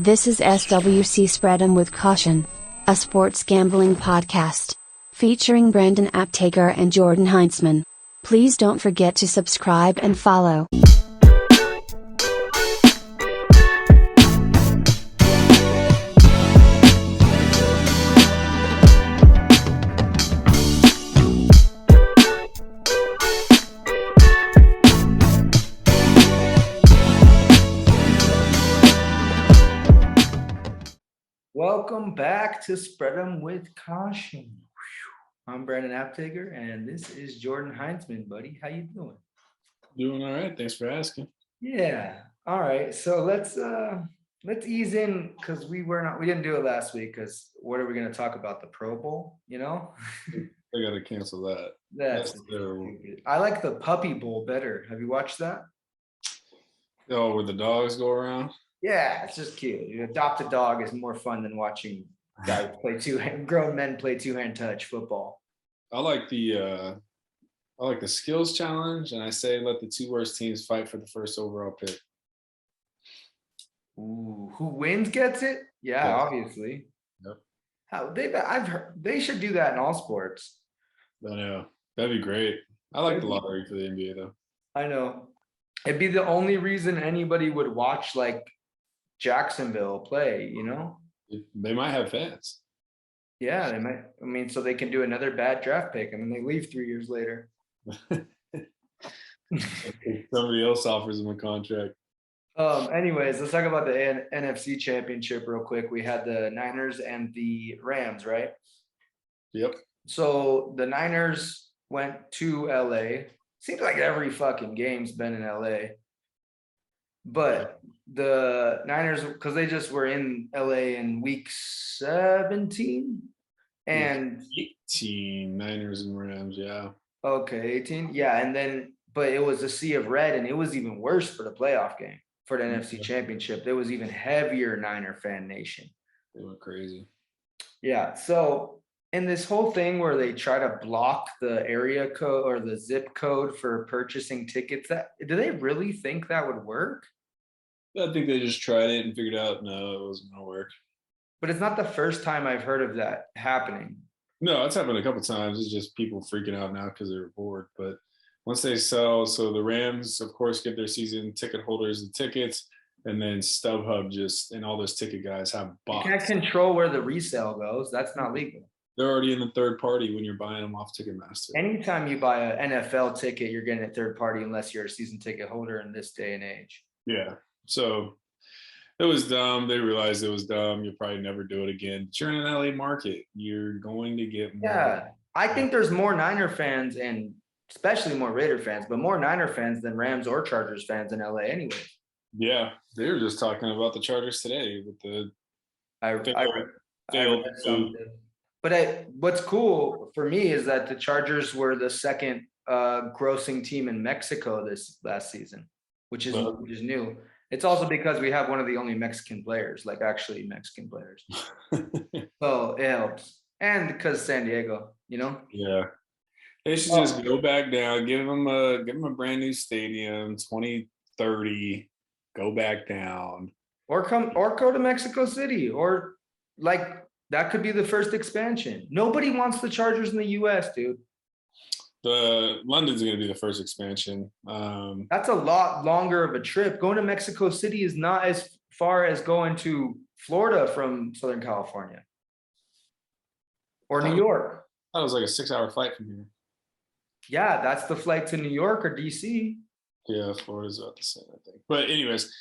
This is SWC Spread 'em with Caution, a sports gambling podcast featuring Brandon Aptaker and Jordan Heintzman. Please don't forget to subscribe and follow. Welcome back to Spread 'em with Caution. I'm Brandon Aptaker, and this is Jordan Heintzman, buddy. How you doing? Doing all right. Thanks for asking. Yeah. All right. So let's ease in because we didn't do it last week because what are we going to talk about? The Pro Bowl, you know? I got to cancel that. That's terrible. I like the Puppy Bowl better. Have you watched that? Oh, where the dogs go around? Yeah, it's just cute. You adopt a dog is more fun than watching guys grown men play two-hand touch football. I like the skills challenge, and I say let the two worst teams fight for the first overall pick. Ooh, who wins gets it? Yeah, Yes. Obviously. Yep. I've heard they should do that in all sports. I know. That'd be great. I like the lottery for the NBA though. I know. It'd be the only reason anybody would watch like Jacksonville play, you know? They might have fans. Yeah, they might. I mean, so they can do another bad draft pick and then they leave 3 years later. Somebody else offers them a contract. Anyways, let's talk about the NFC Championship real quick. We had the Niners and the Rams, right? Yep. So the Niners went to LA. Seems like every fucking game's been in LA. But the Niners, because they just were in LA in week 17 and 18 Niners and Rams, yeah. Okay, 18. Yeah, and then but it was a sea of red, and it was even worse for the playoff game for the NFC Championship. There was even heavier Niner fan nation. They went crazy. Yeah, so in this whole thing where they try to block the area code or the zip code for purchasing tickets, do they really think that would work? I think they just tried it and figured out no, it wasn't gonna work. But it's not the first time I've heard of that happening. No, it's happened a couple times. It's just people freaking out now because they're bored. But once they sell, so the Rams, of course, give their season ticket holders the tickets, and then StubHub and all those ticket guys have bots. You can't control where the resale goes. That's not legal. They're already in the third party when you're buying them off Ticketmaster. Anytime you buy an NFL ticket, you're getting a third party unless you're a season ticket holder in this day and age. Yeah. So it was dumb. They realized it was dumb. You'll probably never do it again. But you're in an LA market. You're going to get more. Yeah. I think there's more Niner fans and especially more Raider fans, but more Niner fans than Rams or Chargers fans in LA anyway. Yeah. They were just talking about the Chargers today with the I read something. But what's cool for me is that the Chargers were the second grossing team in Mexico this last season, which is new. It's also because we have one of the only Mexican players, like actually Mexican players. So it helps. And because San Diego, you know? Yeah. They should just go back down, give them a brand new stadium, 2030, go back down. Or go to Mexico City, or like that could be the first expansion. Nobody wants the Chargers in the US, dude. London's going to be the first expansion. That's a lot longer of a trip. Going to Mexico City is not as far as going to Florida from Southern California or New York. That was like a 6-hour flight from here. Yeah, that's the flight to New York or DC. Yeah, Florida's about the same, I think. But anyways,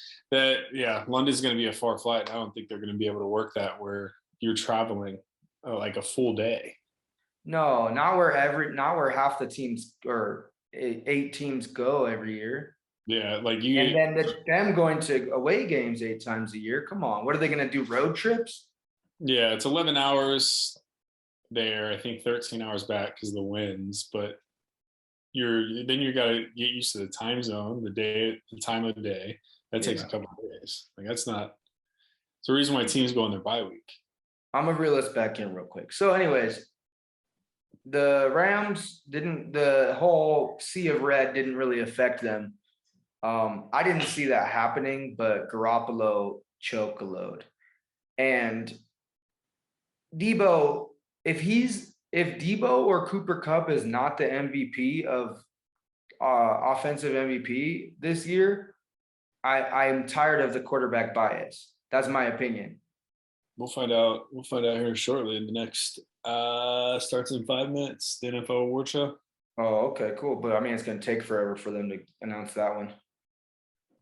London's going to be a far flight. I don't think they're going to be able to work that where you're traveling like a full day. No, not where half the teams or 8 teams go every year. Yeah, like and then them going to away games 8 times a year. Come on, what are they going to do? Road trips? Yeah, it's 11 hours there. I think 13 hours back because of the winds. But you got to get used to the time zone, the time of the day. That takes a couple of days. Like it's the reason why teams go on their bye week. I'm gonna reel us back in real quick. So, anyways. The Rams the whole sea of red didn't really affect them. I didn't see that happening, but Garoppolo choke a load. And Debo, if Debo or Cooper Kupp is not the MVP of offensive MVP this year, I'm tired of the quarterback bias. That's my opinion. We'll find out. We'll find out here shortly. In the next starts in 5 minutes. The NFL award show. Oh, okay, cool. But I mean, it's gonna take forever for them to announce that one.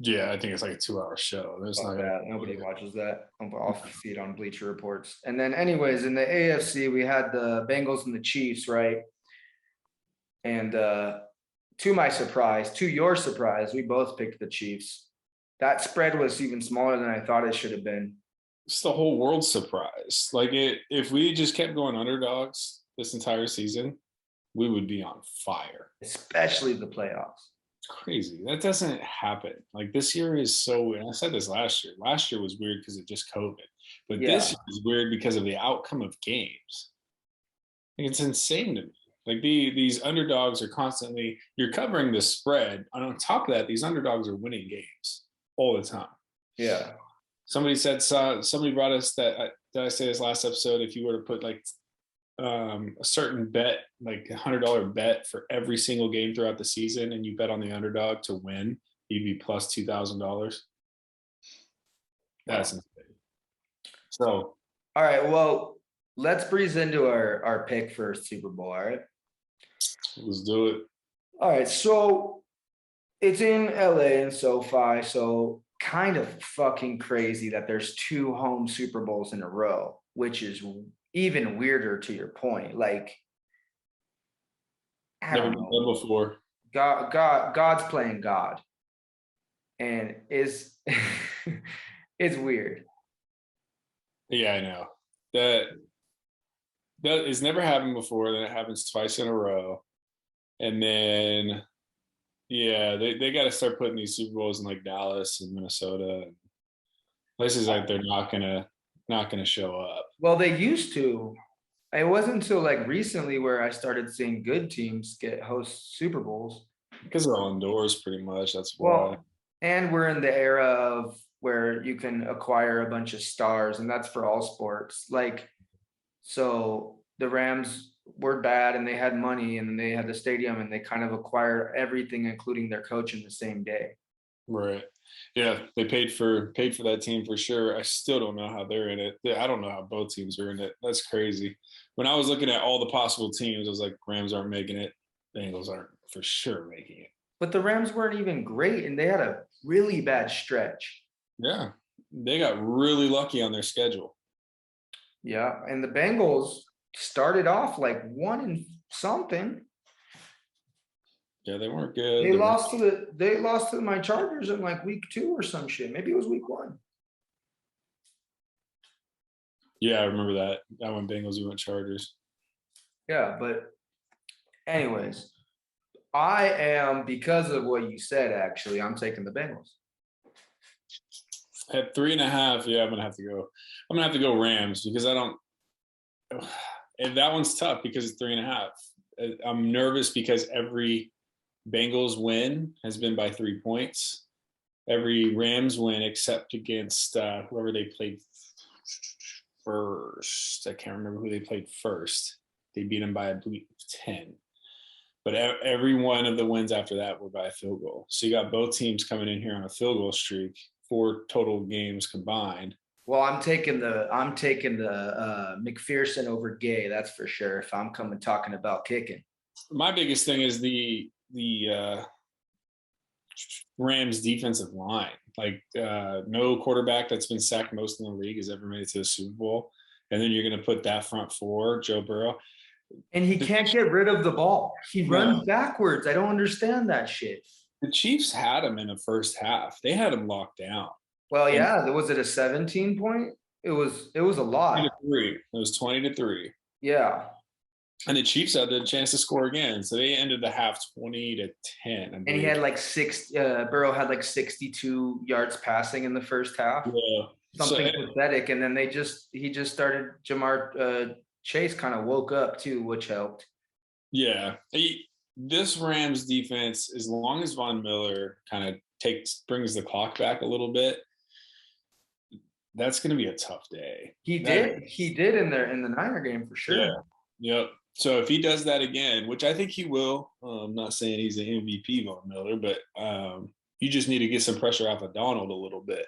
Yeah, I think it's like a 2-hour show. There's not That. Nobody watches that. I'll see it on Bleacher Reports. And then, anyways, in the AFC, we had the Bengals and the Chiefs, right? And to my surprise, to your surprise, we both picked the Chiefs. That spread was even smaller than I thought it should have been. It's the whole world's surprise. Like if we just kept going underdogs this entire season, we would be on fire. Especially the playoffs. It's crazy. That doesn't happen. Like this year is so, and I said this last year. Last year was weird because of just COVID. But this year is weird because of the outcome of games. Like it's insane to me. Like these underdogs are constantly, you're covering the spread. And on top of that, these underdogs are winning games all the time. Yeah. Somebody brought us that, did I say this last episode? If you were to put like a certain bet, like $100 bet for every single game throughout the season, and you bet on the underdog to win, you'd be plus $2,000. That's insane. So, all right, well, let's breeze into our pick for Super Bowl. All right, let's do it. All right, so it's in LA and SoFi, so kind of fucking crazy that there's 2 home Super Bowls in a row, which is even weirder to your point. Like, never been done before. God's playing God, and it's weird. Yeah, I know that has never happened before. Then it happens twice in a row, and then they got to start putting these Super Bowls in like Dallas and Minnesota and places like they're not gonna show up. Well, they used to. It wasn't until like recently where I started seeing good teams host Super Bowls. Because they're all indoors, pretty much. That's why. Well, and we're in the era of where you can acquire a bunch of stars, and that's for all sports. Like, so the Rams were bad, and they had money, and they had the stadium, and they kind of acquired everything, including their coach, in the same day. Right. Yeah, they paid for that team for sure. I still don't know how they're in it. I don't know how both teams are in it. That's crazy. When I was looking at all the possible teams, I was like, Rams aren't making it. Bengals aren't for sure making it. But the Rams weren't even great, and they had a really bad stretch. Yeah, they got really lucky on their schedule. Yeah, and the Bengals started off like 1-something. Yeah, they weren't good. They lost to my Chargers in like week 2 or some shit. Maybe it was week 1. Yeah, I remember that. I went Bengals, you went Chargers. Yeah, but anyways, I am, because of what you said, actually, I'm taking the Bengals. At 3.5, yeah, I'm gonna have to go Rams because I don't. And that one's tough because it's 3.5. I'm nervous because every Bengals win has been by 3 points. Every Rams win, except against whoever they played first. I can't remember who they played first. They beat them by, I believe, 10. But every one of the wins after that were by a field goal. So you got both teams coming in here on a field goal streak, 4 total games combined. Well, I'm taking the McPherson over Gay, that's for sure. If I'm talking about kicking. My biggest thing is the Rams defensive line. Like no quarterback that's been sacked most in the league has ever made it to the Super Bowl. And then you're going to put that front 4, Joe Burrow. And he can't get rid of the ball. He runs backwards. I don't understand that shit. The Chiefs had him in the first half. They had him locked down. Well, yeah. Was it a 17 point? It was a lot. 20-3. It was 20-3. Yeah. And the Chiefs had the chance to score again. So they ended the half 20-10. And he had like Burrow had like 62 yards passing in the first half. Yeah. Something pathetic. And then he just started, Jamar Chase kind of woke up too, which helped. Yeah. This Rams defense, as long as Von Miller kind of brings the clock back a little bit, That's going to be a tough day. He did in the Niner game for sure. Yeah. Yep. So if he does that again, which I think he will, I'm not saying he's an MVP Von Miller, but you just need to get some pressure off of Donald a little bit.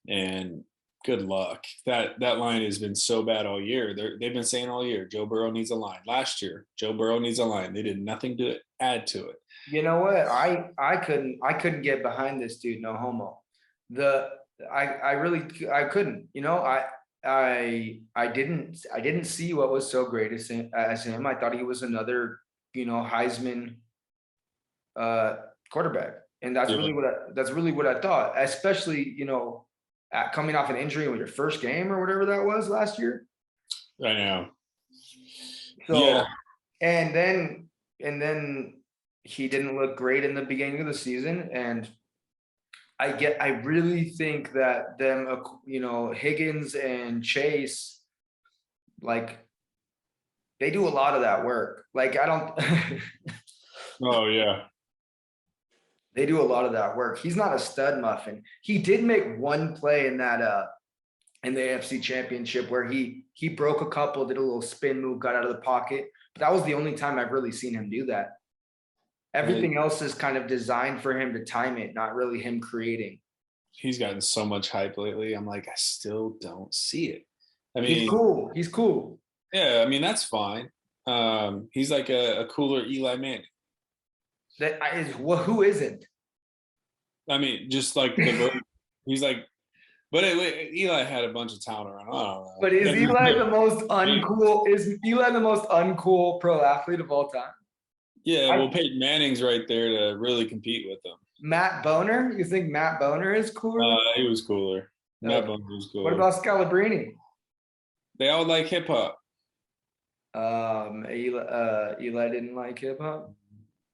And good luck. That line has been so bad all year. They've been saying all year, Joe Burrow needs a line. Last year, Joe Burrow needs a line. They did nothing to add to it. You know what? I couldn't get behind this dude. No homo. I couldn't. You know, I didn't see what was so great as him. I thought he was another, you know, Heisman quarterback, and that's really what I thought. Especially, you know, coming off an injury with your first game or whatever that was last year. I know. So, yeah. and then he didn't look great in the beginning of the season, and I really think that them, you know, Higgins and Chase, like, they do a lot of that work. Like, I don't. Oh yeah. They do a lot of that work. He's not a stud muffin. He did make one play in that in the AFC Championship where he broke a couple, did a little spin move, got out of the pocket. But that was the only time I've really seen him do that. Everything else is kind of designed for him to time it, not really him creating. He's gotten so much hype lately. I'm like, I still don't see it. I mean, He's cool. Yeah, I mean, that's fine. He's like a cooler Eli Manning. Who isn't? I mean, just like he's like, but Eli had a bunch of talent around. I don't know. But is Eli the most uncool? Is Eli the most uncool pro athlete of all time? Yeah, well, Peyton Manning's right there to really compete with him. Matt Boner? You think Matt Boner is cooler? He was cooler. Matt Boner was cooler. What about Scalabrini? They all like hip hop. Eli didn't like hip hop.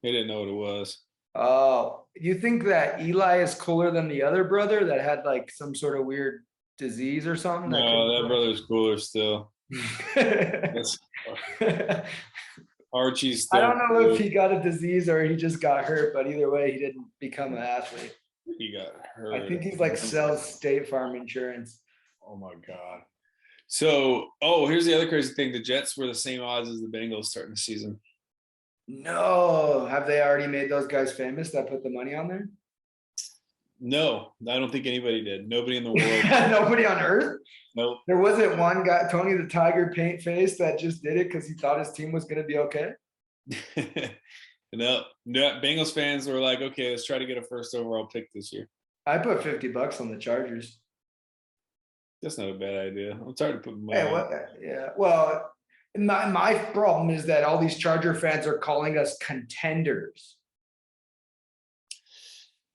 He didn't know what it was. Oh, you think that Eli is cooler than the other brother that had like some sort of weird disease or something? No, that brother's cooler still. Archie's still. I don't know if he got a disease or he just got hurt, but either way, he didn't become an athlete. He got hurt. I think he's like sells State Farm insurance. Oh my God. So, here's the other crazy thing. The Jets were the same odds as the Bengals starting the season. No. Have they already made those guys famous that put the money on there? No, I don't think anybody did. Nobody in the world. Nobody on earth? Nope. There wasn't one guy, Tony the Tiger paint face, that just did it because he thought his team was going to be okay? No, Bengals fans were like, okay, let's try to get a first overall pick this year. I put $50 on the Chargers. That's not a bad idea. I'm tired of putting money. Yeah. Well, my problem is that all these Charger fans are calling us contenders.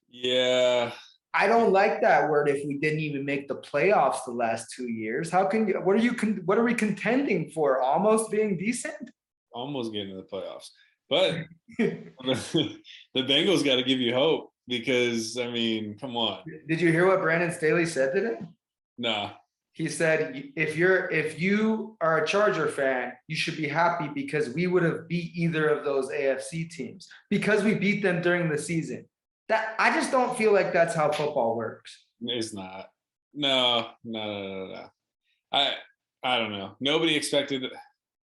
Yeah. I don't like that word. If we didn't even make the playoffs the last 2 years, how can you? What are we contending for? Almost being decent? Almost getting to the playoffs, but the Bengals got to give you hope because I mean, come on. Did you hear what Brandon Staley said today? Nah. He said, if you are a Charger fan, you should be happy because we would have beat either of those AFC teams because we beat them during the season. That I just don't feel like that's how football works. It's not. No. I don't know. Nobody expected it.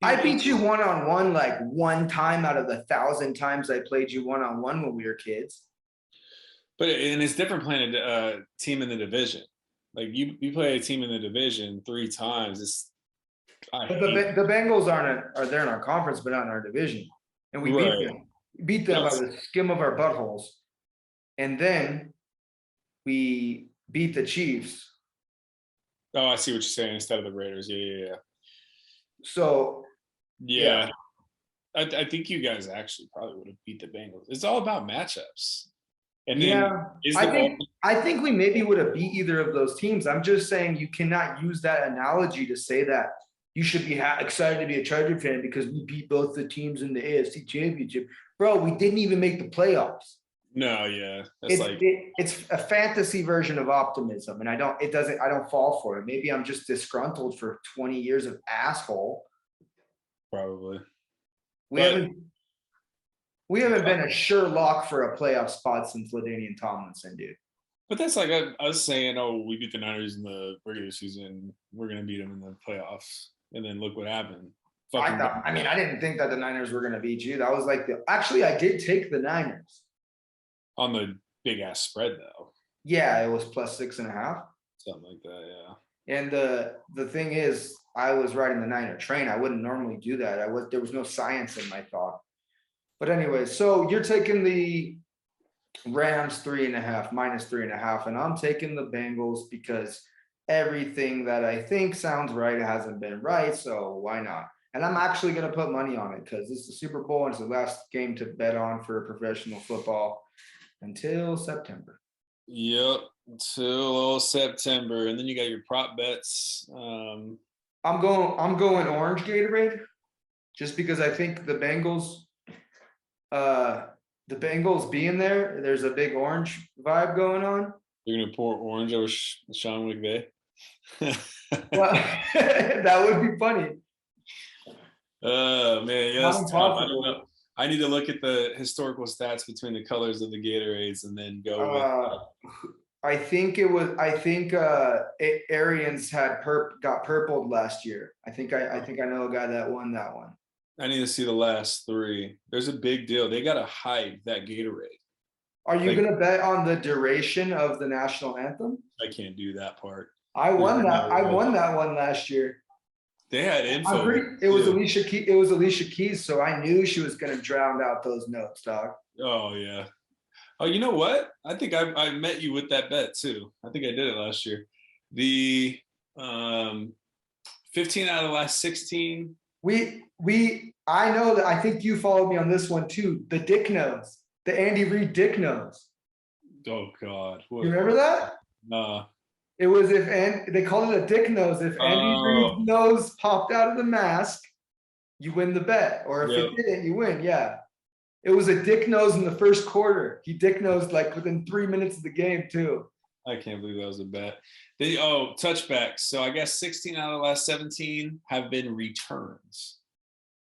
I beat you one-on-one like one time out of the 1,000 times I played you one-on-one when we were kids. But it's different playing a team in the division. Like you play a team in the division 3 times. The Bengals are there in our conference, but not in our division, and we beat them by the skim of our buttholes, and then we beat the Chiefs. Oh, I see what you're saying. Instead of the Raiders, yeah. So yeah. I think you guys actually probably would have beat the Bengals. It's all about matchups. And then I think we maybe would have beat either of those teams. I'm just saying you cannot use that analogy to say that you should be excited to be a Charger fan because we beat both the teams in the AFC Championship. Bro, we didn't even make the playoffs. No, yeah. It's a fantasy version of optimism, and I don't fall for it. Maybe I'm just disgruntled for 20 years of asshole. Probably. We haven't been a sure lock for a playoff spot since LaDainian Tomlinson, dude. But that's like us saying, "Oh, we beat the Niners in the regular season. We're gonna beat them in the playoffs," and then look what happened. I didn't think that the Niners were going to beat you. That was like actually, I did take the Niners. On the big ass spread though. Yeah, it was plus 6.5. Something like that, yeah. And the thing is, I was riding the Niner train. I wouldn't normally do that. There was no science in my thought. But anyway, so you're taking the Rams 3.5, minus 3.5, and I'm taking the Bengals because everything that I think sounds right hasn't been right. So why not? And I'm actually going to put money on it because it's the Super Bowl and it's the last game to bet on for professional football until September. Yep, till September, and then you got your prop bets. I'm going orange Gatorade, just because I think the Bengals being there, there's a big orange vibe going on. You're gonna pour orange over Sean McVay. Well, that would be funny. Oh man, yeah, that's tough. I don't know. I need to look at the historical stats between the colors of the Gatorades and then go with. I think Arians got purpled last year. I think I know a guy that won that one. I need to see the last three. There's a big deal. They gotta hide that Gatorade. Are you gonna bet on the duration of the national anthem? I can't do that part. I won that one last year. They had info. It was Alicia Keys, so I knew she was gonna drown out those notes, dog. Oh yeah. Oh, you know what? I think I met you with that bet too. I think I did it last year. The 15 out of the last 16. I know that. I think you followed me on this one too. The Dick Nose, the Andy Reid Dick Nose. Oh God! You remember that? No. It was they called it a Dick Nose. If Andy Reid's nose popped out of the mask, you win the bet, or if it didn't, you win. Yeah, it was a Dick Nose in the first quarter. He Dick Nosed like within 3 minutes of the game too. I can't believe that was a bet. Touchbacks. So I guess 16 out of the last 17 have been returns,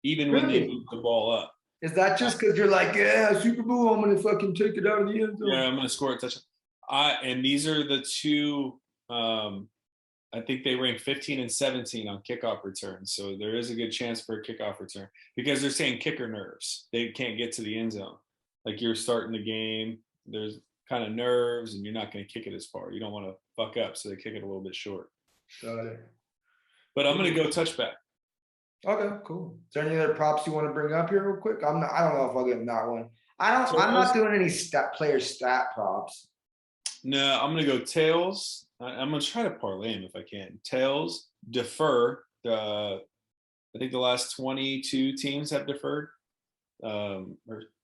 even when they moved the ball up. Is that just because you're like, yeah, Super Bowl, I'm gonna fucking take it out of the end zone? Yeah, I'm gonna score a touchdown. And these are the two. I think they rank 15 and 17 on kickoff returns. So there is a good chance for a kickoff return because they're saying kicker nerves. They can't get to the end zone. Like you're starting the game, there's kind of nerves and you're not going to kick it as far. You don't want to fuck up. So they kick it a little bit short. Got it. But I'm going to go touchback. Okay, cool. Is there any other props you want to bring up here real quick? I don't know if I'll get in that one. I'm not doing any player stat props. No, I'm going to go tails. I'm going to try to parlay them if I can. Tails, defer. I think the last 22 teams have deferred, or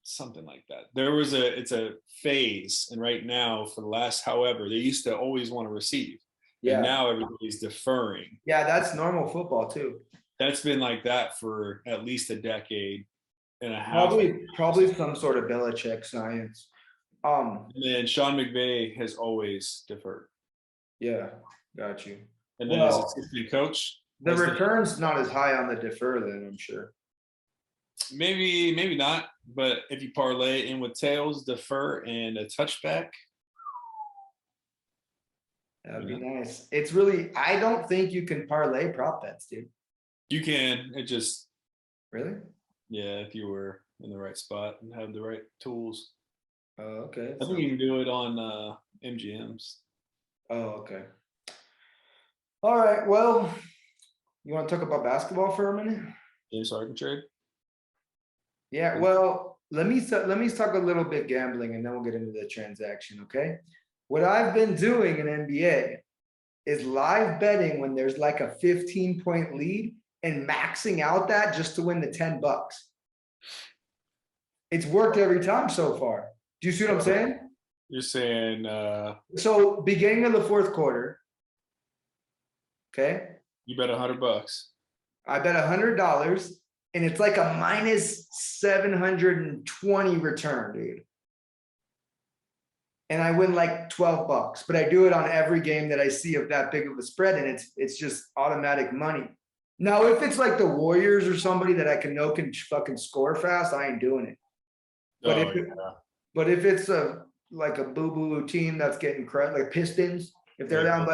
something like that. It's a phase. And right now, for the last, however, they used to always want to receive. Yeah. And now everybody's deferring. Yeah, that's normal football too. That's been like that for at least a decade and a half. Probably some sort of Belichick science. And then Sean McVay has always deferred. Yeah, got you. And then as assistant coach, the return's not as high on the defer then, I'm sure. Maybe not. But if you parlay in with tails, defer, and a touchback, that'd be nice. It's really, I don't think you can parlay prop bets, dude. You can. It just really? Yeah, if you were in the right spot and have the right tools. Oh, okay. I think you can do it on MGMs. Oh, okay. All right. Well, you want to talk about basketball for a minute? James Harden trade? Yeah. Well, let me talk a little bit gambling, and then we'll get into the transaction. Okay. What I've been doing in NBA is live betting when there's like a 15-point lead and maxing out that just to win the $10. It's worked every time so far. Do you see what I'm saying? You're saying so beginning of the fourth quarter. Okay. You bet $100. I bet $100, and it's like a minus 720 return, dude. And I win like $12, but I do it on every game that I see of that big of a spread, and it's just automatic money. Now, if it's like the Warriors or somebody that I can fucking score fast, I ain't doing it. But if it's like a boo-boo team that's getting crushed, like Pistons. If they're down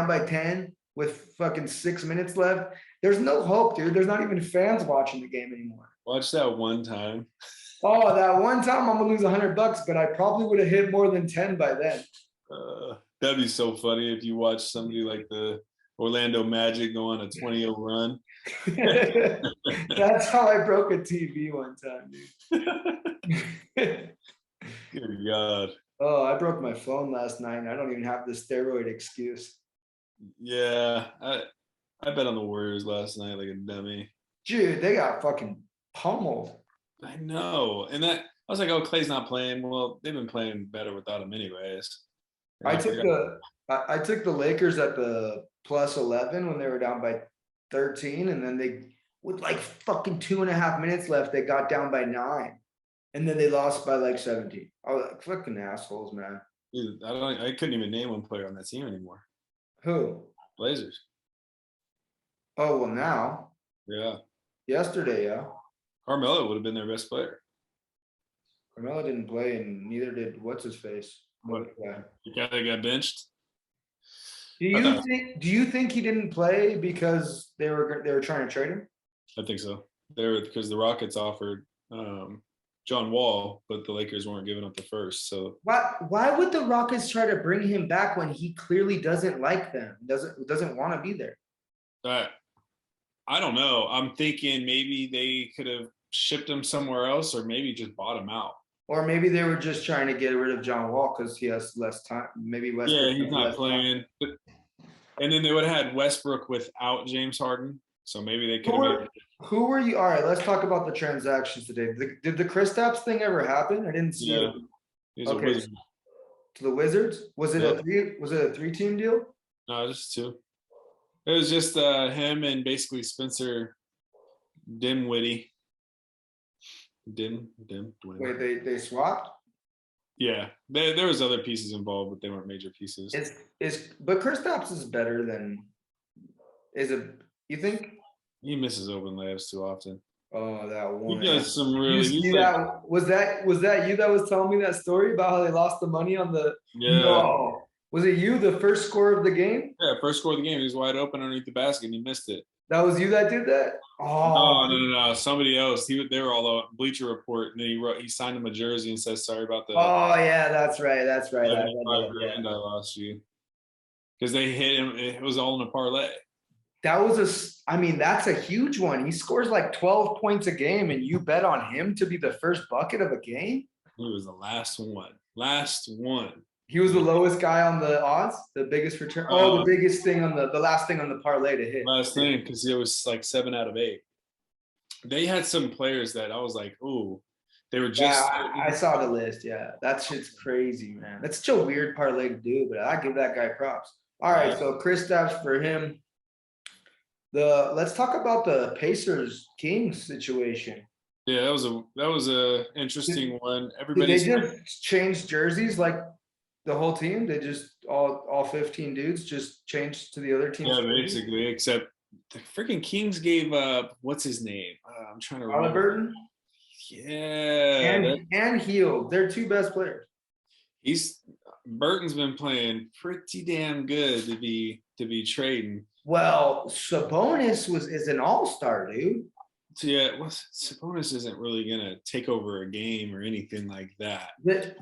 by 10 with fucking 6 minutes left, there's no hope, dude. There's not even fans watching the game anymore. Watch that one time. Oh, that one time I'm gonna lose $100, but I probably would have hit more than 10 by then. That'd be so funny if you watch somebody like the Orlando Magic go on a 20-0 run. That's how I broke a TV one time, dude. Good God. Oh, I broke my phone last night, and I don't even have the steroid excuse. Yeah, I bet on the Warriors last night like a dummy. Dude, they got fucking pummeled. I know. And I was like, oh, Clay's not playing. Well, they've been playing better without him anyways. I took the Lakers at the +11 when they were down by 13, and then they, with like fucking 2.5 minutes left, they got down by 9. And then they lost by like 17. I was like, fucking assholes, man. Dude, I couldn't even name one player on that team anymore. Who? Blazers. Oh, well, now. Yeah. Yesterday, yeah. Carmelo would have been their best player. Carmelo didn't play, and neither did what's his face. What? The guy that got benched. Do you think he didn't play because they were trying to trade him? I think so. Because the Rockets offered John Wall, but the Lakers weren't giving up the first. So why would the Rockets try to bring him back when he clearly doesn't like them? Doesn't want to be there? I don't know. I'm thinking maybe they could have shipped him somewhere else, or maybe just bought him out. Or maybe they were just trying to get rid of John Wall because he has less time. Maybe Westbrook. Yeah, he's not playing. And then they would have had Westbrook without James Harden. So maybe they could have. Who were you? All right, let's talk about the transactions today. Did the Kristaps thing ever happen? I didn't see it. He's a Wizard. To the Wizards? Was it a 3-team deal? No, just 2. It was just him and basically Spencer Dinwiddie. Wait, they swapped? Yeah, there was other pieces involved, but they weren't major pieces. But Kristaps is better than you think? He misses open layups too often. Oh, that one. He does some really. Was that you that was telling me that story about how they lost the money on the? Yeah. No. Was it you, the first score of the game? Yeah, first score of the game. He was wide open underneath the basket, and he missed it. That was you that did that? Oh no! Somebody else. They were all on Bleacher Report, and then he signed him a jersey and says sorry about the. Oh yeah, that's right. That's right. I lost you because they hit him. It was all in a parlay. That's a huge one. He scores like 12 points a game, and you bet on him to be the first bucket of a game? He was the last one. Last one. He was the lowest guy on the odds, the biggest return. The biggest thing on the last thing on the parlay to hit. Last thing, because it was like 7 out of 8. They had some players that I was like, ooh, they were just. Yeah, I saw the list. Yeah, that shit's crazy, man. That's such a weird parlay to do, but I give that guy props. All right, so Kristaps for him. Let's talk about the Pacers Kings situation. Yeah, that was a interesting one. Everybody. Did they just change jerseys like the whole team? They just all 15 dudes just changed to the other team. Yeah, basically, except the freaking Kings gave up what's his name? I'm trying to remember. Halliburton. Yeah, and Hield. They're 2 best players. Burton's been playing pretty damn good to be trading. Well, Sabonis is an all-star, dude. So yeah, Sabonis isn't really gonna take over a game or anything like that. But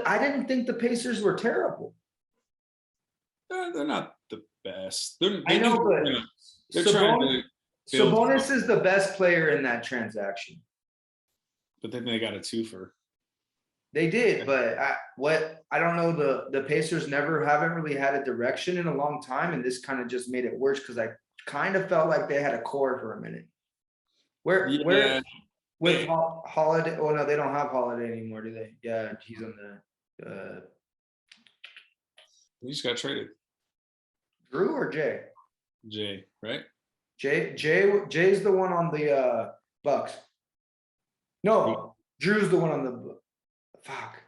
I didn't think the Pacers were terrible. They're not the best. Sabonis is the best player in that transaction. But then they got a twofer. They did, but I don't know. The Pacers haven't really had a direction in a long time, and this kind of just made it worse because I kind of felt like they had a core for a minute. Where with Holiday? Oh no, they don't have Holiday anymore, do they? Yeah, he's on the. He just got traded. Drew or Jay? Jay, right? Jay's the one on the Bucks. No, Drew's the one on the. Fuck.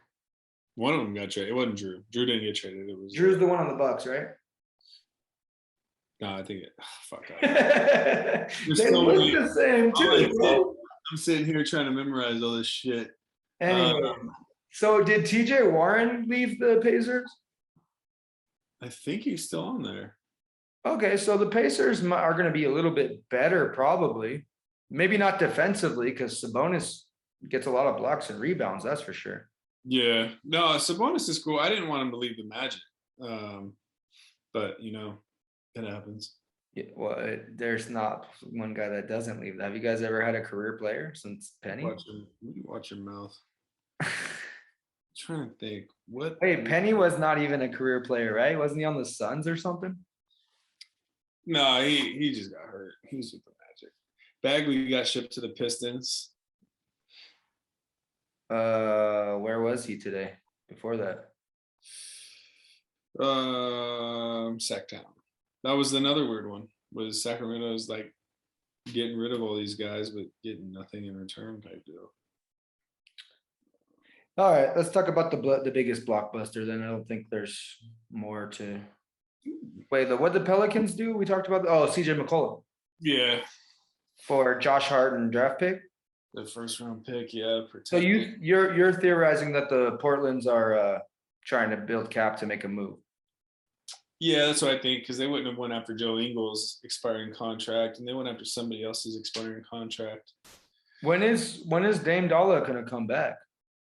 One of them got traded. It wasn't Drew. Drew didn't get traded. It was Drew's the one on the Bucks, right? No, I think it. Fuck. They look the same too, bro. I'm sitting here trying to memorize all this shit. Anyway, So did TJ Warren leave the Pacers? I think he's still on there. Okay, so the Pacers are going to be a little bit better, probably. Maybe not defensively, because Sabonis gets a lot of blocks and rebounds. That's for sure. Yeah, no, Sabonis is cool. I didn't want him to leave the Magic, but it happens. Yeah, well, there's not one guy that doesn't leave. Have you guys ever had a career player since Penny? Watch your mouth. I'm trying to think. What? Wait, Penny was not even a career player, right? Wasn't he on the Suns or something? No, he just got hurt. He was with the Magic. Bagley got shipped to the Pistons. Where was he today? Before that, Sacktown. That was another weird one. Was Sacramento's like getting rid of all these guys but getting nothing in return type deal. all right. Let's talk about the biggest blockbuster. Then I don't think there's more to. Wait, what did the Pelicans do? We talked about. CJ McCollum. Yeah. For Josh Hart draft pick. The first round pick, yeah. So you're theorizing that the Portlands are trying to build cap to make a move. Yeah, that's what I think, because they wouldn't have went after Joe Ingles' expiring contract, and they went after somebody else's expiring contract. When is Dame Dollar going to come back?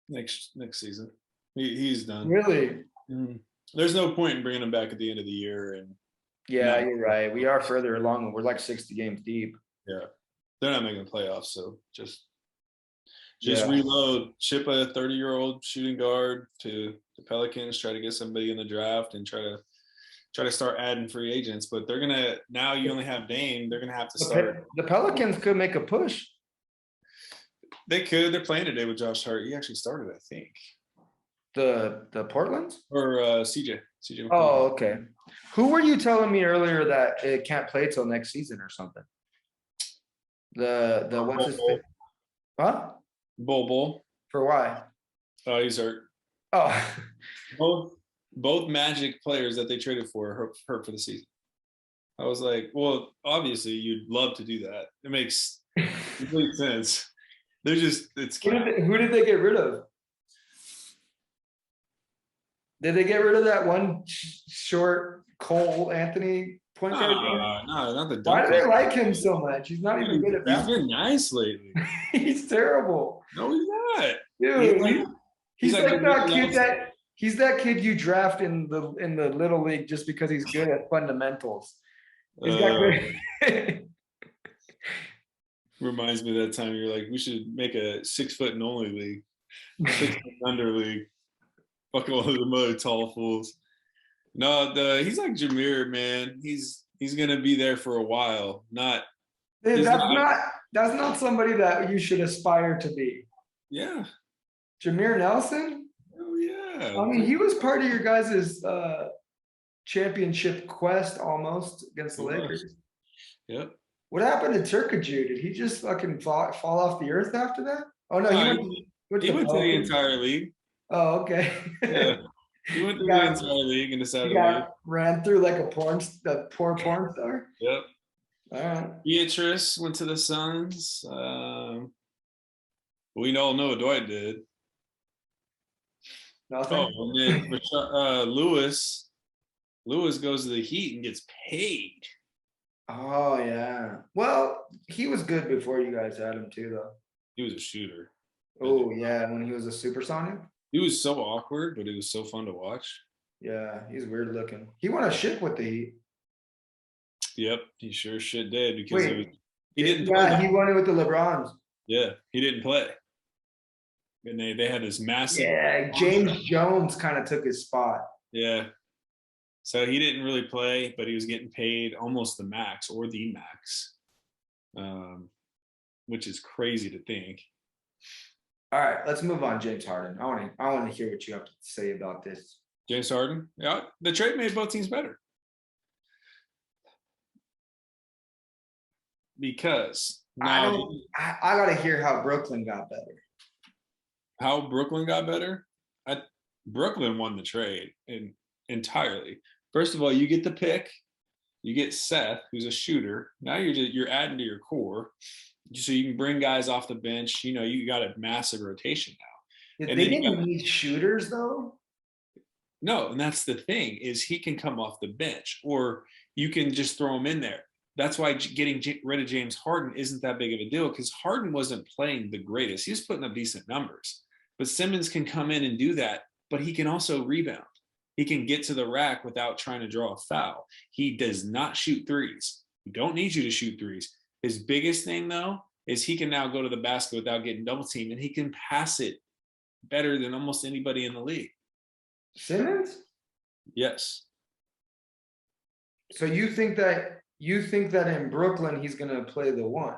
Next season. He's done. Really? Mm-hmm. There's no point in bringing him back at the end of the year. And yeah, you're right. We are further along. We're like 60 games deep. Yeah, they're not making the playoffs, so just reload, ship a 30-year-old shooting guard to the Pelicans, try to get somebody in the draft, and try to start adding free agents. But they're gonna, now you only have Dame, they're gonna have to start. The Pelicans could make a push. They could. They're playing today with Josh Hart. He actually started, I think. The Portlands or CJ. Oh, okay. Who were you telling me earlier that it can't play till next season or something? The what's his name? Huh? Bull. For why? Oh, he's hurt. Oh. Both Magic players that they traded for hurt for the season. I was like, well, obviously you'd love to do that. It makes complete sense. They're just, it's who did they get rid of? Did they get rid of that one short Cole Anthony point guard? No, not the. Why do they like him so much? He's not even good at that. He's been nice lately. He's terrible. No, he's not. Dude, he's like that kid he's that kid you draft in the little league just because he's good at fundamentals. He's that good. Reminds me of that time you're like, we should make a 6 foot and only league, 6 foot under league. Fuck all of them other tall fools. No, he's like Jameer, man. He's gonna be there for a while. That's not somebody that you should aspire to be. Yeah. Jameer Nelson? Oh yeah. I mean, he was part of your guys' championship quest almost against the Lakers. Yep. What happened to Turkoglu? Did he just fucking fall off the earth after that? Oh no, he went to the entire league. Oh, okay. Yeah. He went through the entire league and decided to ran through like a poor porn star. Yep. All right. Beatrice went to the Suns. We all know what Dwight did. Nothing. Oh, and then Lewis goes to the Heat and gets paid. Oh yeah. Well, he was good before you guys had him too, though. He was a shooter. Oh yeah, when he was a supersonic. He was so awkward, but it was so fun to watch. Yeah, he's weird looking. He won a ship with the Heat. Yep, he sure shit did because he didn't play. Yeah, he won it with the LeBrons. Yeah, he didn't play. And they had this massive. Yeah, James Jones kind of took his spot. Yeah. So he didn't really play, but he was getting paid almost the max or the max, which is crazy to think. All right, let's move on. James Harden. I want to hear what you have to say about this. James Harden. Yeah, the trade made both teams better. Because now I got to hear how Brooklyn got better. How Brooklyn got better? Brooklyn won the trade entirely. First of all, you get the pick. You get Seth, who's a shooter. Now you're adding to your core, so you can bring guys off the bench. You got a massive rotation now. And They didn't need shooters though. No, and that's the thing is he can come off the bench or you can just throw him in there. That's why getting rid of James Harden isn't that big of a deal because Harden wasn't playing the greatest. He was putting up decent numbers, but Simmons can come in and do that, but he can also rebound. He can get to the rack without trying to draw a foul. He does not shoot threes. We don't need you to shoot threes. His biggest thing, though, is he can now go to the basket without getting double teamed, and he can pass it better than almost anybody in the league. Simmons? Yes. So you think that in Brooklyn he's gonna play the one?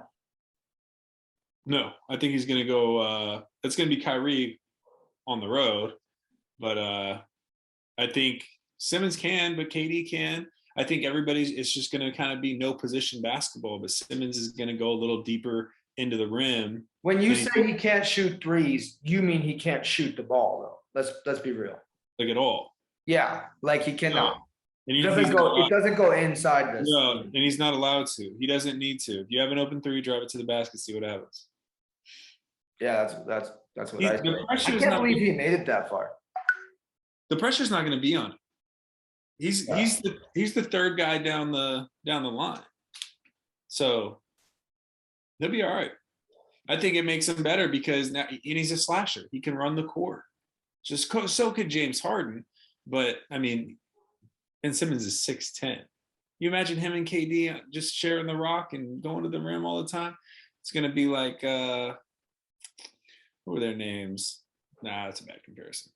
No, I think he's going to go. It's going to be Kyrie on the road, but I think Simmons can, but KD can. I think it's just going to kind of be no position basketball, but Simmons is going to go a little deeper into the rim. When you say he can't shoot threes, you mean he can't shoot the ball though. Let's be real. Like at all. Yeah, like he cannot. And It doesn't go inside this. No, and he's not allowed to. He doesn't need to. If you have an open three, drive it to the basket, see what happens. Yeah, that's what I think. I can't believe he made it that far. The pressure's not going to be on him. He's the third guy down the line, so he'll be all right. I think it makes him better because now and he's a slasher. He can run the court. So could James Harden, but I mean, and Simmons is 6'10". You imagine him and KD just sharing the rock and going to the rim all the time? It's going to be like what were their names? Nah, that's a bad comparison.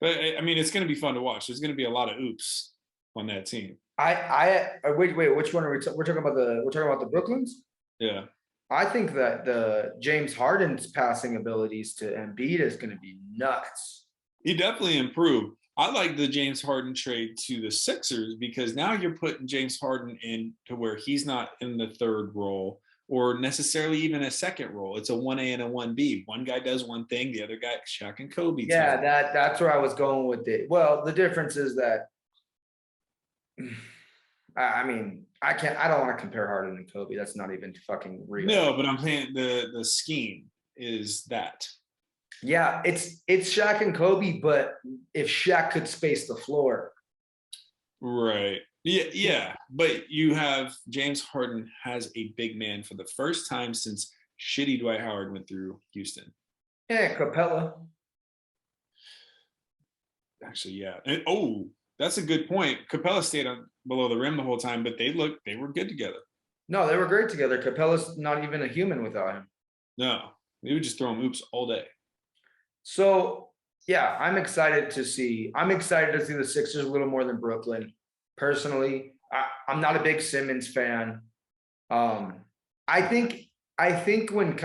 But I mean, it's going to be fun to watch. There's going to be a lot of oops on that team. Wait, which one are we? We're talking about the Brooklyns. Yeah, I think that the James Harden's passing abilities to Embiid is going to be nuts. He definitely improved. I like the James Harden trade to the Sixers because now you're putting James Harden in to where he's not in the third role or necessarily even a second role. It's a 1A and a 1B. One guy does one thing, the other guy, Shaq and Kobe. Yeah, that's where I was going with it. Well, the difference is that, I mean, I don't want to compare Harden and Kobe. That's not even fucking real. No, but I'm saying the scheme is that. Yeah, it's Shaq and Kobe, but if Shaq could space the floor. Right. Yeah. But you have James Harden has a big man for the first time since shitty Dwight Howard went through Houston. Yeah, Capella. Actually, yeah. And, that's a good point. Capella stayed on below the rim the whole time, but they were good together. No, they were great together. Capella's not even a human without him. No, they would just throw him oops all day. So yeah, I'm excited to see the Sixers a little more than Brooklyn. Personally, I'm not a big Simmons fan. I think when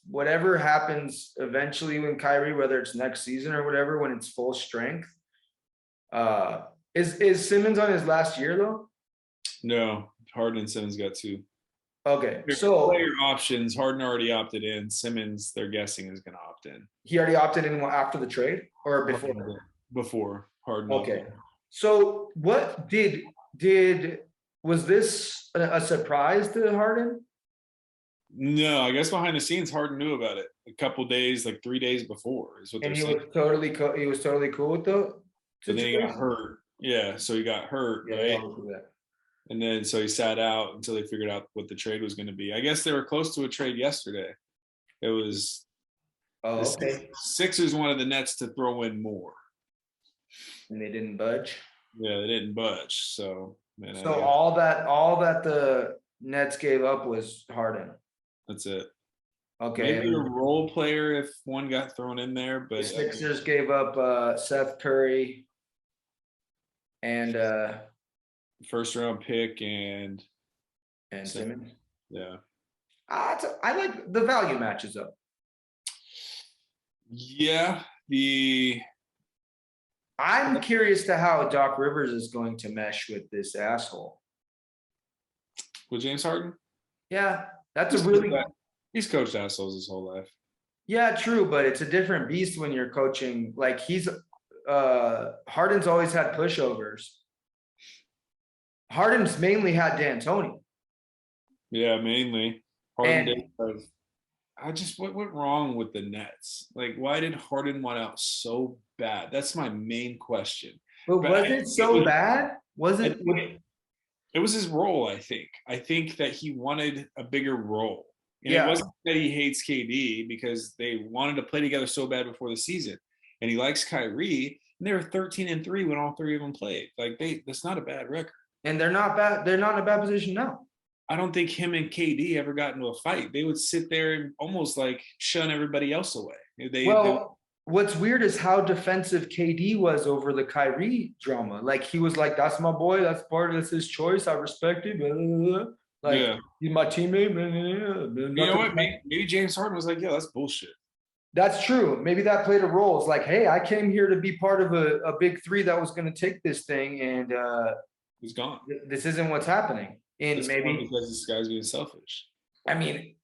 whatever happens eventually when Kyrie, whether it's next season or whatever, when it's full strength, is Simmons on his last year though? No, Harden and Simmons got two. Okay, so player options. Harden already opted in. Simmons, they're guessing, is going to opt in. He already opted in after the trade or before? Before Harden. Okay. So what was this a surprise to Harden? No, I guess behind the scenes, Harden knew about it a couple days, like 3 days before, is what they're saying. He was totally cool with the. So then he got hurt. Yeah, so he got hurt, right? And then so he sat out until they figured out what the trade was going to be. I guess they were close to a trade yesterday. It was. Oh, okay. Sixers wanted the Nets to throw in more. And they didn't budge. Yeah, they didn't budge. So. Man, so all that the Nets gave up was Harden. That's it. Okay. Maybe a role player if one got thrown in there, but the Sixers gave up Seth Curry and first round pick and Simmons. Yeah. I like the value matches up. Yeah. I'm curious to how Doc Rivers is going to mesh with this asshole. With James Harden? Yeah. He's coached assholes his whole life. Yeah, true, but it's a different beast when you're coaching. Like Harden's always had pushovers. Harden's mainly had D'Antoni. Yeah, mainly. Harden did. what went wrong with the Nets? Like, why did Harden want out so bad? That's my main question. But was I it so bad? Was I it? think it was his role, I think. I think that he wanted a bigger role. And it Yeah. wasn't that he hates KD because they wanted to play together so bad before the season. And he likes Kyrie. And they were 13-3 when all three of them played. Like that's not a bad record. And they're not bad. They're not in a bad position now. I don't think him and KD ever got into a fight. They would sit there and almost like shun everybody else away. What's weird is how defensive KD was over the Kyrie drama. Like he was like, "That's my boy. That's his choice. I respect it." Blah, blah, blah. Like he's my teammate. Blah, blah, blah. You know what? Maybe James Harden was like, "Yeah, that's bullshit." That's true. Maybe that played a role. It's like, hey, I came here to be part of a big three that was going to take this thing, and he's gone. This isn't what's happening. And it's maybe because this guy's being selfish. I mean,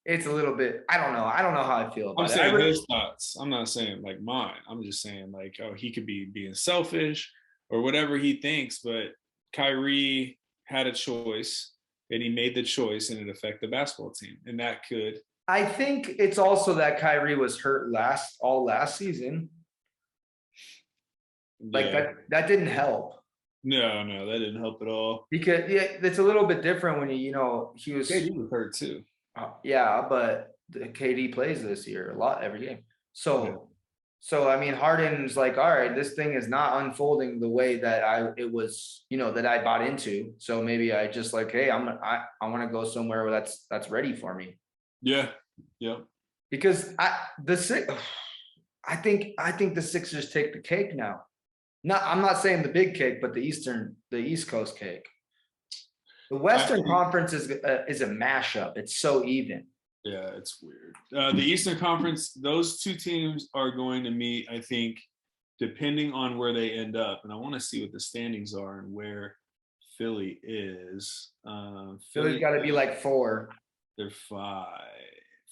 it's a little bit. I don't know. I don't know how I feel about I'm saying his thoughts. I'm not saying like mine. I'm just saying like, oh, he could be being selfish or whatever he thinks. But Kyrie had a choice, and he made the choice, and it affected the basketball team, and that could. I think it's also that Kyrie was hurt last season. Like that didn't help. No, that didn't help at all. Because it's a little bit different when he was. KD was hurt too. Yeah, but the KD plays this year a lot every game. So I mean, Harden's like, all right, this thing is not unfolding the way that that I bought into. So maybe I just like, hey, I want to go somewhere where that's ready for me. Yeah. Because I think the Sixers take the cake now. I'm not saying the big cake, but the East Coast cake. The Western Conference is a mashup. It's so even. Yeah, it's weird. The Eastern Conference, those two teams are going to meet, I think, depending on where they end up. And I want to see what the standings are and where Philly is. Philly's got to be like 4. They're 5.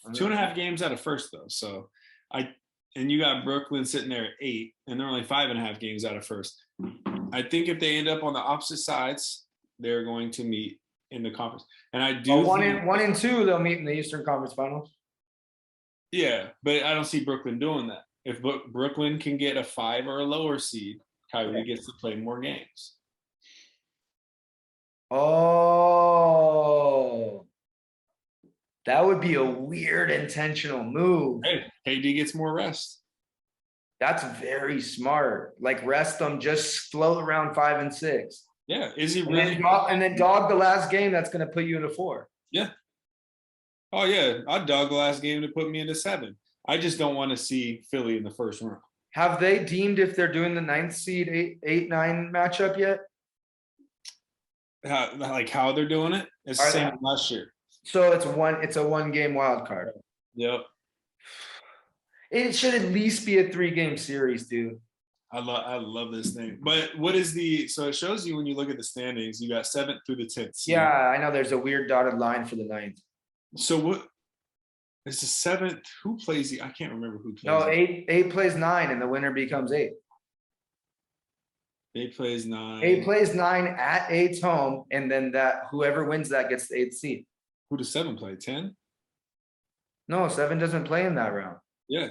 2.5 games out of first, though. So and you got Brooklyn sitting there at 8, and they're only 5.5 games out of first. I think if they end up on the opposite sides, they're going to meet in the conference. And I do. One and 2, they'll meet in the Eastern Conference Finals. Yeah, but I don't see Brooklyn doing that. If Brooklyn can get a 5 or a lower seed, Kyrie gets to play more games. Oh. That would be a weird intentional move. Hey, KD gets more rest. That's very smart. Like rest them, just float around 5 and 6. Yeah, is he really? And then dog the last game. That's going to put you into 4. Yeah. Oh yeah, I'd dog the last game to put me into 7. I just don't want to see Philly in the first round. Have they deemed if they're doing the 9th seed 8-9 matchup yet? How they're doing it? It's the same as last year. So it's a 1-game wild card. Yep. It should at least be a 3-game series, dude. I love this thing. But so it shows you when you look at the standings, you got 7th through the 10th. Yeah, I know there's a weird dotted line for the 9th. So what is the 7th? Who plays? I can't remember who plays. No, 8 plays 9 and the winner becomes 8. 8 plays 9. 8 plays 9 at 8's home, and then whoever wins that gets the 8th seed. Who does 7 play? 10? No, 7 doesn't play in that round. Yeah.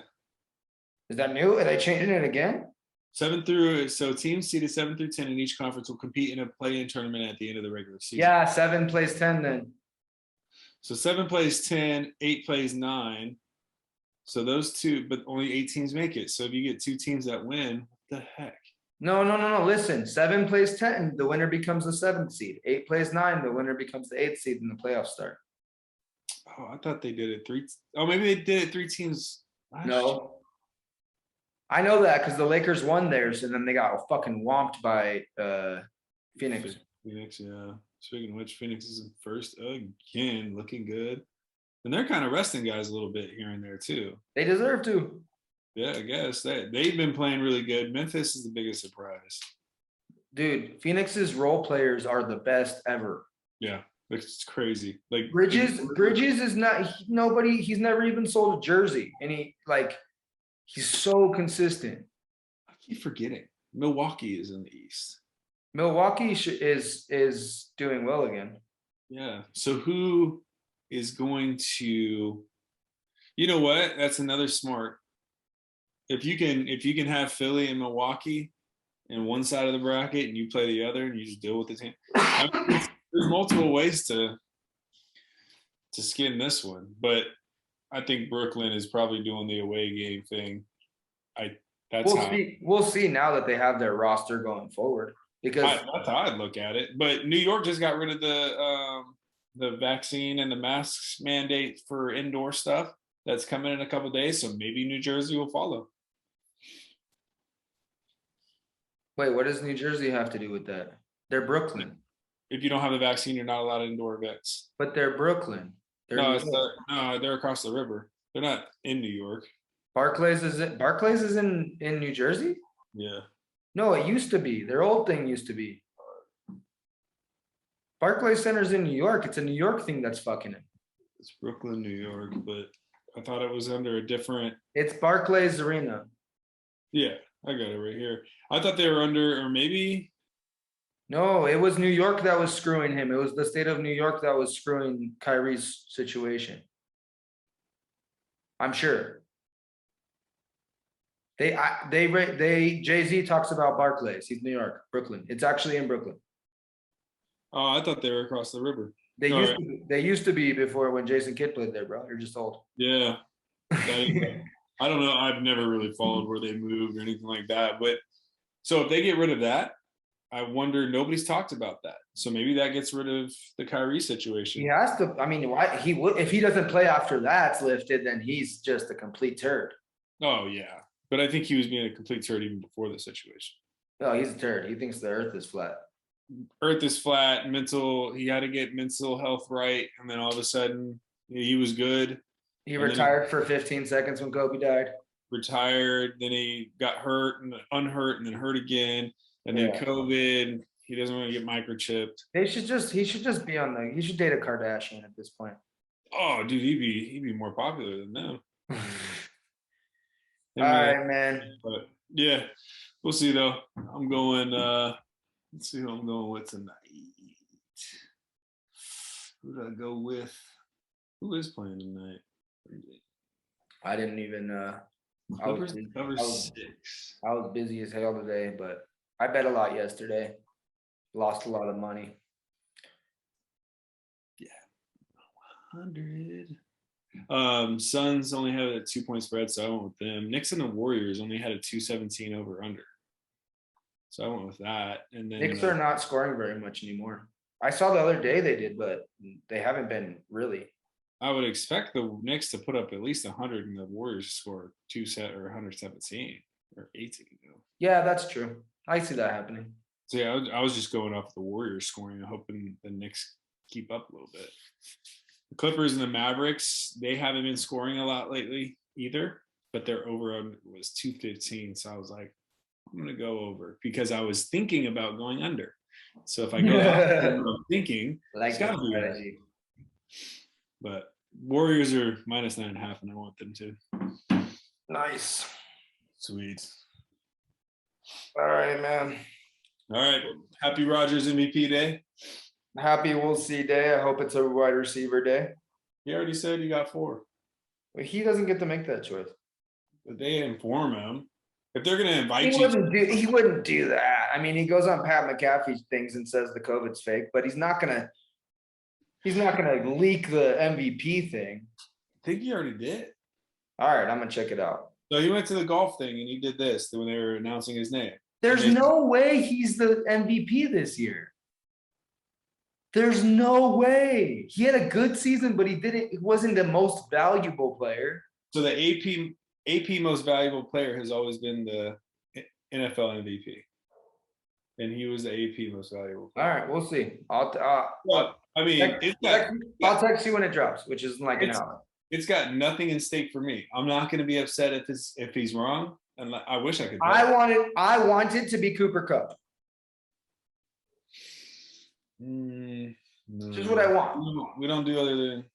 Is that new? Are they changing it again? 7 teams seeded 7 through 10 in each conference will compete in a play-in tournament at the end of the regular season. Yeah, 7 plays 10 then. So 7 plays 10, 8 plays 9. So those two, but only 8 teams make it. So if you get 2 teams that win, what the heck? No. Listen, 7 plays 10, the winner becomes the 7th seed. 8 plays 9, the winner becomes the 8th seed, and the playoffs start. Oh, I thought they did it 3. Oh, maybe they did it 3 teams. No. I know that because the Lakers won theirs, and then they got fucking whomped by Phoenix. Phoenix, yeah. Speaking of which, Phoenix is in first again, looking good. And they're kind of resting guys a little bit here and there, too. They deserve to. Yeah, I guess. They've been playing really good. Memphis is the biggest surprise. Dude, Phoenix's role players are the best ever. Yeah, it's crazy. Like Bridges is not nobody. He's never even sold a jersey, and he's so consistent. I keep forgetting Milwaukee is in the East. Milwaukee is doing well again. Yeah. So who is going to You know what? That's another smart. If you can have Philly and Milwaukee in one side of the bracket and you play the other and you just deal with the team. I mean, there's multiple ways to skin this one, but I think Brooklyn is probably doing the away game thing. We'll see now that they have their roster going forward, because that's how I'd look at it. But New York just got rid of the vaccine and the masks mandate for indoor stuff. That's coming in a couple of days, so maybe New Jersey will follow. Wait, what does New Jersey have to do with that? They're Brooklyn. If you don't have the vaccine, you're not allowed indoor events. But they're Brooklyn. No, they're across the river. They're not in New York. Barclays is in New Jersey? Yeah. No, it used to be. Their old thing used to be. Barclays Center's in New York. It's a New York thing that's fucking it. It's Brooklyn, New York, but I thought it was under a different. It's Barclays Arena. Yeah, I got it right here. I thought they were under, or maybe. No, it was New York that was screwing him. It was the state of New York that was screwing Kyrie's situation. I'm sure. Jay-Z talks about Barclays. He's New York, Brooklyn. It's actually in Brooklyn. Oh, I thought they were across the river. They used to be before, when Jason Kidd played there, bro. You're just old. Yeah. I don't know. I've never really followed where they moved or anything like that. But so if they get rid of that, I wonder, nobody's talked about that. So maybe that gets rid of the Kyrie situation. He has to. I mean, why he would, if he doesn't play after that's lifted, then he's just a complete turd. Oh yeah. But I think he was being a complete turd even before the situation. No, he's a turd. He thinks the earth is flat. Earth is flat, he had to get mental health right, and then all of a sudden he was good. He retired for 15 seconds when Kobe died. Retired, then he got hurt and unhurt and then hurt again, and then COVID. He doesn't want to get microchipped. He should just be on he should date a Kardashian at this point. Oh, dude, he'd be more popular than them. All right, man. But yeah, we'll see though. I'm going. Let's see who I'm going with tonight. Who did I go with? Who is playing tonight? I didn't even. I was busy as hell today, but I bet a lot yesterday. Lost a lot of money. Yeah, 100. Suns only had a 2-point spread, so I went with them. Knicks and the Warriors only had a 217 over under, so I went with that. And then Knicks are not scoring very much anymore. I saw the other day they did, but they haven't been really. I would expect the Knicks to put up at least 100 and the Warriors score 117 or 18. Yeah, that's true. I see that happening. So yeah, I was just going off the Warriors scoring and hoping the Knicks keep up a little bit. The Clippers and the Mavericks, they haven't been scoring a lot lately either, but their over was 215. So I was like, I'm going to go over because I was thinking about going under. So if I go out, I'm thinking, like that strategy. But Warriors are -9.5, and I want them to. Nice. Sweet. All right, man. All right. Happy Rodgers MVP day. Happy we'll see day. I hope it's a wide receiver day. He already said he got 4. Well, he doesn't get to make that choice. But they inform him. If they're going to invite he wouldn't do that. I mean, he goes on Pat McAfee things and says the COVID's fake, but he's not gonna leak the MVP thing. I think he already did. All right, I'm gonna check it out. So he went to the golf thing and he did this when they were announcing his name. There's no way he's the MVP this year. There's no way. He had a good season, but he wasn't the most valuable player. So the AP most valuable player has always been the NFL MVP. And he was the AP most valuable player. All right, we'll see. I'll text you when it drops, which is like an hour. It's got nothing in stake for me. I'm not going to be upset if he's wrong. And I wish I could. I wanted to be Cooper Kupp. No. Just what I want. We don't do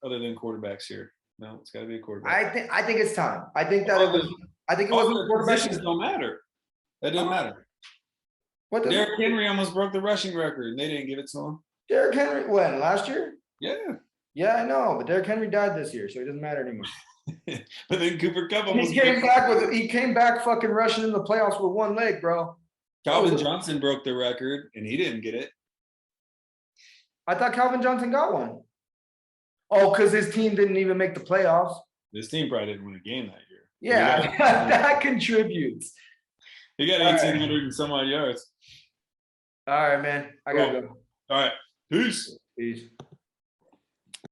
other than quarterbacks here. No, it's got to be a quarterback. I think it's time. I think it wasn't quarterback. Positions don't matter. That doesn't matter. What? Derrick Henry almost broke the rushing record, and they didn't give it to him. Derrick Henry when last year? Yeah. Yeah, I know, but Derrick Henry died this year, so it doesn't matter anymore. But then Cooper Kupp almost he came back fucking rushing in the playoffs with one leg, bro. Calvin Johnson broke the record and he didn't get it. I thought Calvin Johnson got one. Oh, because his team didn't even make the playoffs. This team probably didn't win a game that year. Yeah, that contributes. He got 1,800 and some odd yards. All right, man. I gotta go. All right. Peace. Peace.